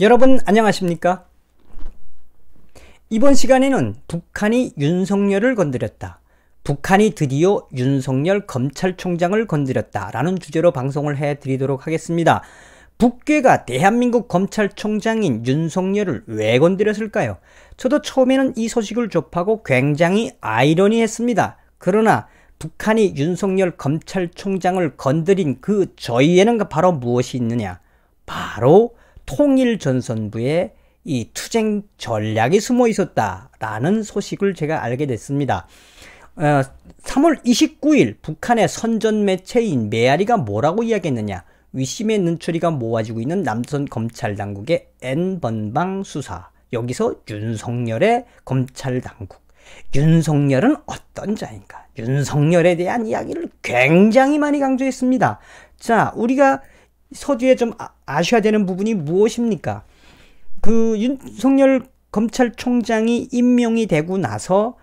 여러분 안녕하십니까? 이번 시간에는 북한이 윤석열을 건드렸다. 북한이 드디어 윤석열 검찰총장을 건드렸다 라는 주제로 방송을 해드리도록 하겠습니다. 북괴가 대한민국 검찰총장인 윤석열을 왜 건드렸을까요? 저도 처음에는 이 소식을 접하고 굉장히 아이러니했습니다. 그러나 북한이 윤석열 검찰총장을 건드린 그 저희에는 바로 무엇이 있느냐? 바로 통일전선부에 이 투쟁 전략이 숨어 있었다라는 소식을 제가 알게 됐습니다. 3월 29일 북한의 선전 매체인 메아리가 뭐라고 이야기했느냐? 위심의 눈초리가 모아지고 있는 남조선 검찰 당국의 N번방 수사. 여기서 윤석열의 검찰 당국. 윤석열은 어떤 자인가? 윤석열에 대한 이야기를 굉장히 많이 강조했습니다. 자, 우리가 서두에 좀 아셔야 되는 부분이 무엇입니까? 그 윤석열 검찰총장이 임명이 되고 나서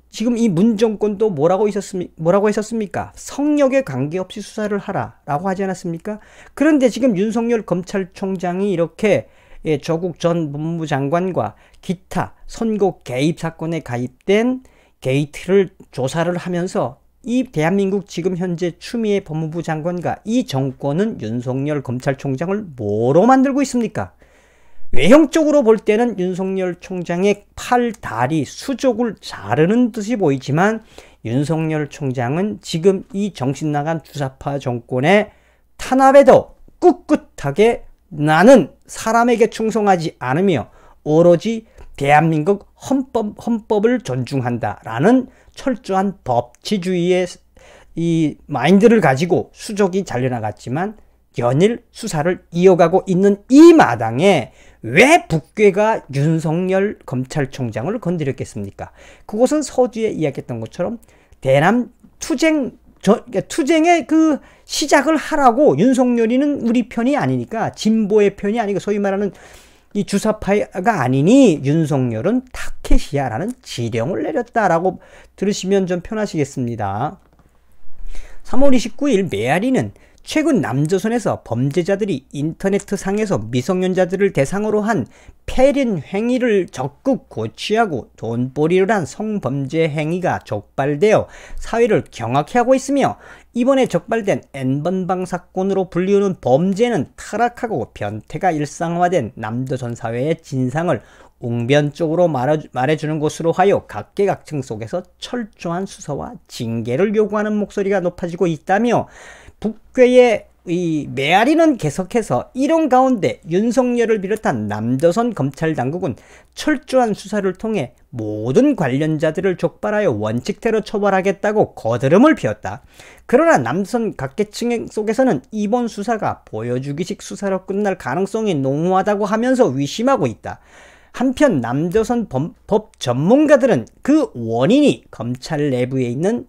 지금 이 문정권도 뭐라고 했었습니까? 성역에 관계없이 수사를 하라라고 하지 않았습니까? 그런데 지금 윤석열 검찰총장이 이렇게 조국 전 법무부 장관과 기타 선거 개입 사건에 가입된 게이트를 조사를 하면서 이 대한민국 지금 현재 추미애 법무부 장관과 이 정권은 윤석열 검찰총장을 뭐로 만들고 있습니까? 외형적으로 볼 때는 윤석열 총장의 팔, 다리, 수족을 자르는 듯이 보이지만 윤석열 총장은 지금 이 정신나간 주사파 정권의 탄압에도 꿋꿋하게 나는 사람에게 충성하지 않으며 오로지 대한민국 헌법을 존중한다라는 철저한 법치주의의 이 마인드를 가지고 수족이 잘려나갔지만 연일 수사를 이어가고 있는 이 마당에 왜 북괴가 윤석열 검찰총장을 건드렸겠습니까? 그것은 서두에 이야기했던 것처럼 대남 투쟁의 그 시작을 하라고. 윤석열이는 우리 편이 아니니까, 진보의 편이 아니고 소위 말하는 이 주사파가 아니니 윤석열은 타켓이야라는 지령을 내렸다라고 들으시면 좀 편하시겠습니다. 3월 29일 메아리는 최근 남조선에서 범죄자들이 인터넷상에서 미성년자들을 대상으로 한 폐륜 행위를 적극 고취하고 돈벌이를 한 성범죄 행위가 적발되어 사회를 경악해 하고 있으며, 이번에 적발된 N번방 사건으로 불리우는 범죄는 타락하고 변태가 일상화된 남조선 사회의 진상을 웅변적으로 말해주는 것으로 하여 각계각층 속에서 철저한 수사와 징계를 요구하는 목소리가 높아지고 있다며, 북괴의 이 메아리는 계속해서 이런 가운데 윤석열을 비롯한 남조선 검찰 당국은 철저한 수사를 통해 모든 관련자들을 족발하여 원칙대로 처벌하겠다고 거드름을 피웠다. 그러나 남조선 각계층 속에서는 이번 수사가 보여주기식 수사로 끝날 가능성이 농후하다고 하면서 위심하고 있다. 한편 남조선 법 전문가들은 그 원인이 검찰 내부에 있는,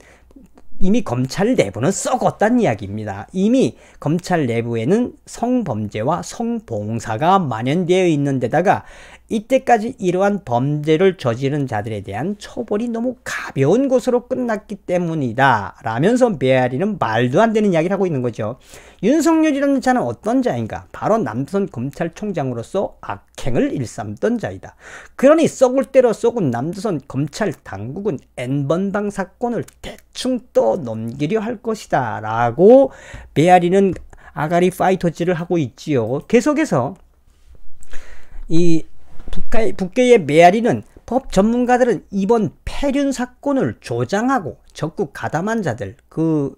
이미 검찰 내부는 썩었다는 이야기입니다. 이미 검찰 내부에는 성범죄와 성봉사가 만연되어 있는 데다가 이때까지 이러한 범죄를 저지른 자들에 대한 처벌이 너무 가벼운 것으로 끝났기 때문이다 라면서 메아리는 말도 안 되는 이야기를 하고 있는 거죠. 윤석열이라는 자는 어떤 자인가? 바로 남조선 검찰총장으로서 악행을 일삼던 자이다. 그러니 썩을 대로 썩은 남조선 검찰 당국은 N번방 사건을 대충 떠넘기려 할 것이다 라고 메아리는 아가리 파이터즈를 하고 있지요. 계속해서 이 북괴의 메아리는 법 전문가들은 이번 폐륜 사건을 조장하고 적극 가담한 자들, 그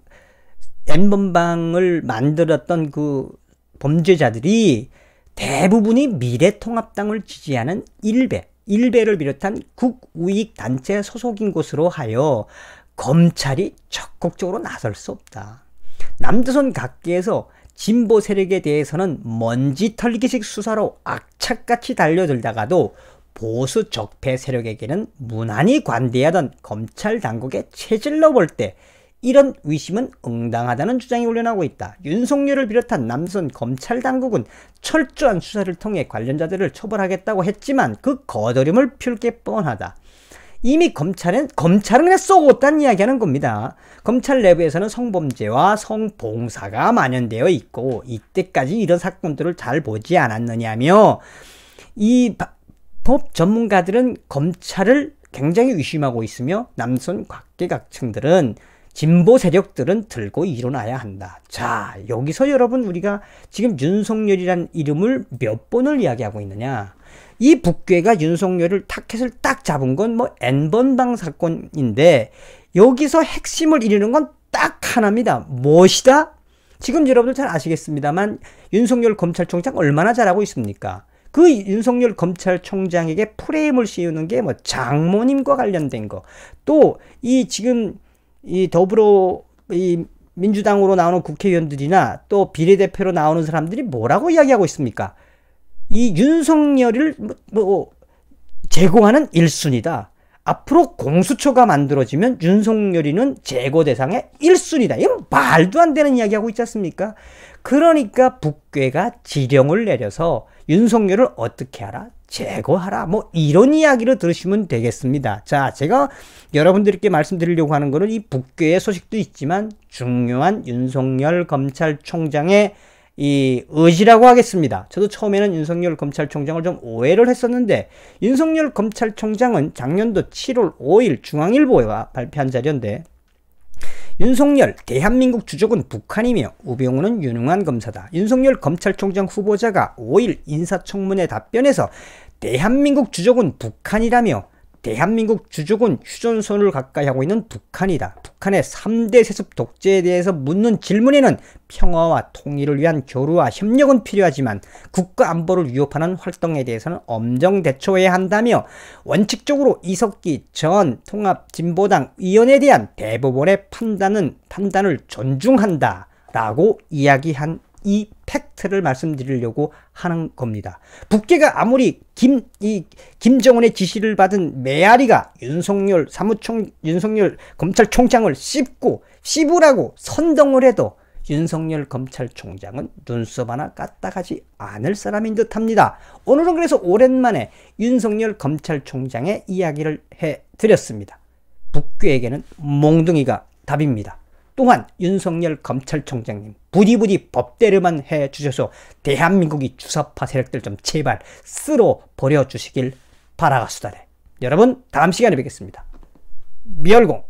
N번방을 만들었던 그 범죄자들이 대부분이 미래통합당을 지지하는 일베를 비롯한 국우익단체 소속인 것으로 하여 검찰이 적극적으로 나설 수 없다. 남조선 각계에서 진보 세력에 대해서는 먼지 털기식 수사로 악착같이 달려들다가도 보수 적폐 세력에게는 무난히 관대하던 검찰 당국의 체질로 볼 때 이런 의심은 응당하다는 주장이 올려나오고 있다. 윤석열을 비롯한 남조선 검찰 당국은 철저한 수사를 통해 관련자들을 처벌하겠다고 했지만 그 거드름을 피울 게 뻔하다. 이미 검찰은 그냥 쏘고있다는 이야기하는 겁니다. 검찰 내부에서는 성범죄와 성봉사가 만연되어 있고 이때까지 이런 사건들을 잘 보지 않았느냐며 이 법 전문가들은 검찰을 굉장히 의심하고 있으며 남선 각계각층들은 진보 세력들은 들고 일어나야 한다. 자, 여기서 여러분 우리가 지금 윤석열이라는 이름을 몇 번을 이야기하고 있느냐. 이 북괴가 윤석열을 타켓을 딱 잡은 건 뭐 N번방 사건인데 여기서 핵심을 이루는 건 딱 하나입니다. 무엇이다? 지금 여러분들 잘 아시겠습니다만 윤석열 검찰총장 얼마나 잘하고 있습니까? 그 윤석열 검찰총장에게 프레임을 씌우는 게 뭐 장모님과 관련된 거, 또 이 지금 이 더불어 이 민주당으로 나오는 국회의원들이나 또 비례대표로 나오는 사람들이 뭐라고 이야기하고 있습니까? 이 윤석열을 제거하는 1순위다. 앞으로 공수처가 만들어지면 윤석열이는 제거 대상의 1순위다. 이건 말도 안 되는 이야기하고 있지 않습니까? 그러니까 북괴가 지령을 내려서 윤석열을 어떻게 하라? 제거하라. 뭐 이런 이야기를 들으시면 되겠습니다. 자, 제가 여러분들께 말씀드리려고 하는 거는 이 북괴의 소식도 있지만 중요한 윤석열 검찰총장의 이 의지라고 하겠습니다. 저도 처음에는 윤석열 검찰총장을 좀 오해를 했었는데 윤석열 검찰총장은 작년도 7월 5일 중앙일보가 발표한 자료인데 윤석열 대한민국 주적은 북한이며 우병우는 유능한 검사다. 윤석열 검찰총장 후보자가 5일 인사청문회 답변에서 대한민국 주적은 북한이라며 대한민국 주적은 휴전선을 가까이 하고 있는 북한이다. 북한의 3대 세습 독재에 대해서 묻는 질문에는 평화와 통일을 위한 교류와 협력은 필요하지만 국가 안보를 위협하는 활동에 대해서는 엄정 대처해야 한다며 원칙적으로 이석기 전 통합진보당 의원에 대한 대법원의 판단을 존중한다 라고 이야기한 이 팩트를 말씀드리려고 하는 겁니다. 북괴가 아무리 김정은의 지시를 받은 메아리가 윤석열 검찰총장을 씹으라고 선동을 해도 윤석열 검찰총장은 눈썹 하나 까딱하지 않을 사람인 듯합니다. 오늘은 그래서 오랜만에 윤석열 검찰총장의 이야기를 해드렸습니다. 북괴에게는 몽둥이가 답입니다. 또한 윤석열 검찰총장님 부디부디 법대로만 해주셔서 대한민국이 주사파 세력들 좀 제발 쓸어버려 주시길 바라겠습니다. 여러분 다음 시간에 뵙겠습니다. 미열공